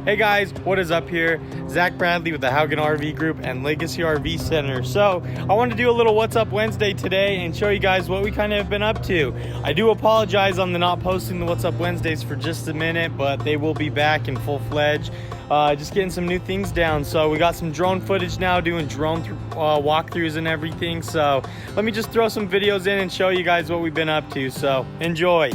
Hey guys, what is up here? Zach Bradley with the Haugen RV Group and Legacy RV Center. So I wanted to do a little What's Up Wednesday today and show you guys what we kind of have been up to. I do apologize on the not posting the What's Up Wednesdays for just a minute, but they will be back in full-fledged. Just getting some new things down. So we got some drone footage now, doing drone walkthroughs and everything. So let me just throw some videos in and show you guys what we've been up to. So enjoy.